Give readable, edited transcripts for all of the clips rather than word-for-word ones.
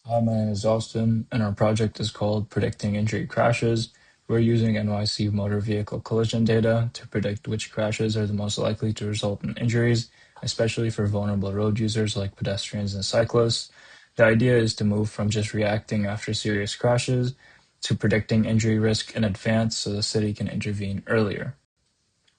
Hi, my name is Austin, and our project is called Predicting Injury Crashes. We're using NYC motor vehicle collision data to predict which crashes are the most likely to result in injuries, especially for vulnerable road users like pedestrians and cyclists. The idea is to move from just reacting after serious crashes to predicting injury risk in advance so the city can intervene earlier.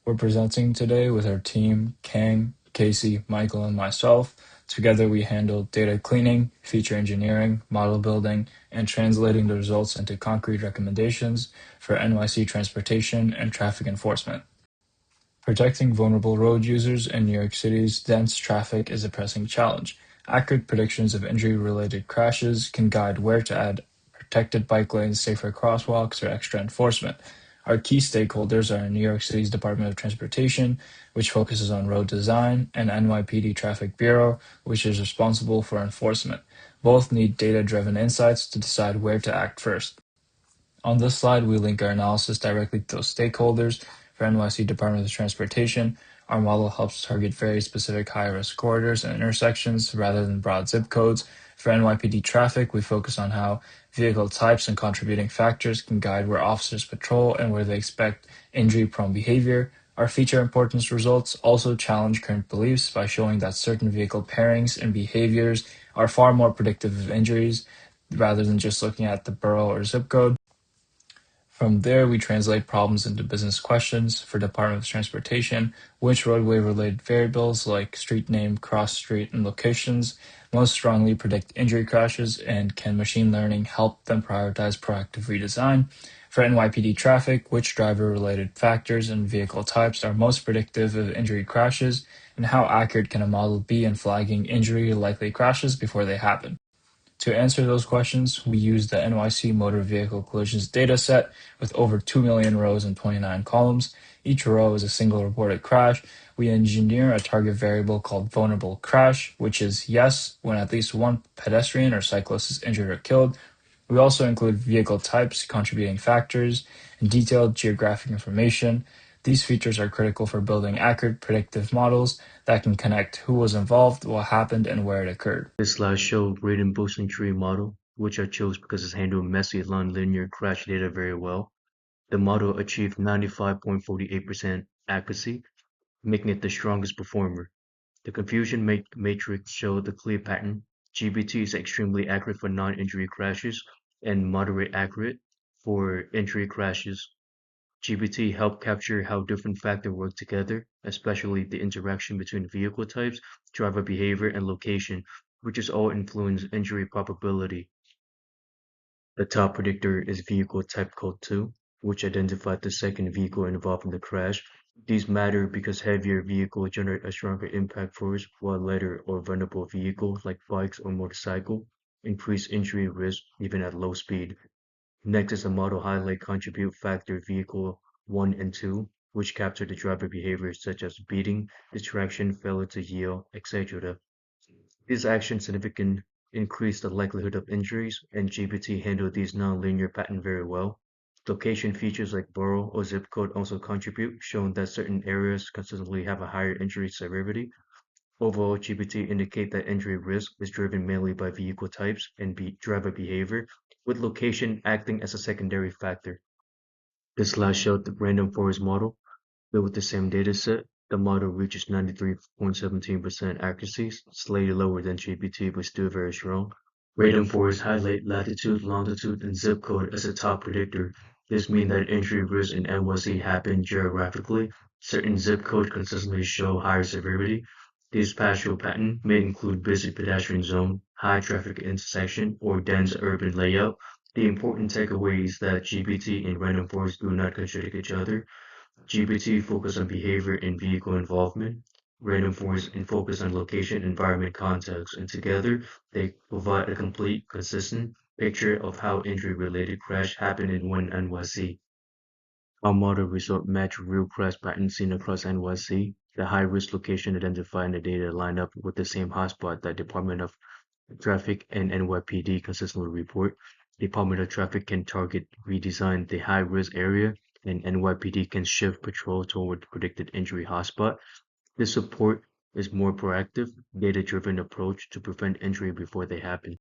We're presenting today with our team, Kang, Casey, Michael, and myself. Together, we handle data cleaning, feature engineering, model building, and translating the results into concrete recommendations for NYC transportation and traffic enforcement. Protecting vulnerable road users in New York City's dense traffic is a pressing challenge. Accurate predictions of injury-related crashes can guide where to add protected bike lanes, safer crosswalks, or extra enforcement. Our key stakeholders are New York City's Department of Transportation, which focuses on road design, and NYPD Traffic Bureau, which is responsible for enforcement. Both need data-driven insights to decide where to act first. On this slide, we link our analysis directly to those stakeholders. For NYC Department of Transportation, our model helps target very specific high-risk corridors and intersections rather than broad zip codes. For NYPD traffic, we focus on how vehicle types and contributing factors can guide where officers patrol and where they expect injury-prone behavior. Our feature importance results also challenge current beliefs by showing that certain vehicle pairings and behaviors are far more predictive of injuries rather than just looking at the borough or zip code. From there, we translate problems into business questions for Department of Transportation. Which roadway-related variables like street name, cross street, and locations most strongly predict injury crashes, and can machine learning help them prioritize proactive redesign? For NYPD traffic, which driver-related factors and vehicle types are most predictive of injury crashes, and how accurate can a model be in flagging injury-likely crashes before they happen? To answer those questions, we use the NYC Motor Vehicle Collisions dataset with over 2 million rows and 29 columns. Each row is a single reported crash. We engineer a target variable called vulnerable crash, which is yes when at least one pedestrian or cyclist is injured or killed. We also include vehicle types, contributing factors, and detailed geographic information. These features are critical for building accurate predictive models that can connect who was involved, what happened, and where it occurred. This slide shows gradient Boson tree model, which I chose because it's handled messy non-linear crash data very well. The model achieved 95.48% accuracy, making it the strongest performer. The confusion matrix showed the clear pattern. GBT is extremely accurate for non-injury crashes and moderate accurate for injury crashes. GBT helped capture how different factors work together, especially the interaction between vehicle types, driver behavior, and location, which is all influence injury probability. The top predictor is vehicle type code 2, which identified the second vehicle involved in the crash. These matter because heavier vehicles generate a stronger impact force, while lighter or vulnerable vehicles like bikes or motorcycle increase injury risk even at low speed. Next is a model highlight contribute factor vehicle 1 and 2, which capture the driver behaviors such as speeding, distraction, failure to yield, etc. These actions significantly increase the likelihood of injuries, and GPT handle these nonlinear patterns very well. Location features like borough or zip code also contribute, showing that certain areas consistently have a higher injury severity. Overall, GPT indicate that injury risk is driven mainly by vehicle types and driver behavior, with location acting as a secondary factor. This slide showed the random forest model, but with the same dataset, the model reaches 93.17% accuracy, slightly lower than GPT but still very strong. Random forests highlight latitude, longitude, and zip code as a top predictor. This means that injury risk in NYC happen geographically. Certain zip codes consistently show higher severity. This spatial pattern may include busy pedestrian zone, high traffic intersection, or dense urban layout. The important takeaway is that GPT and random forests do not contradict each other. GPT focus on behavior and vehicle involvement, random forest and focus on location, environment, context, and together they provide a complete, consistent picture of how injury-related crash happen in one NYC. Our model result match real crash patterns seen across NYC. The high-risk location identified in the data line up with the same hotspot that Department of Traffic and NYPD consistently report. Department of Traffic can target redesign the high-risk area, and NYPD can shift patrol toward predicted injury hotspot. This support is more proactive, data-driven approach to prevent injury before they happen.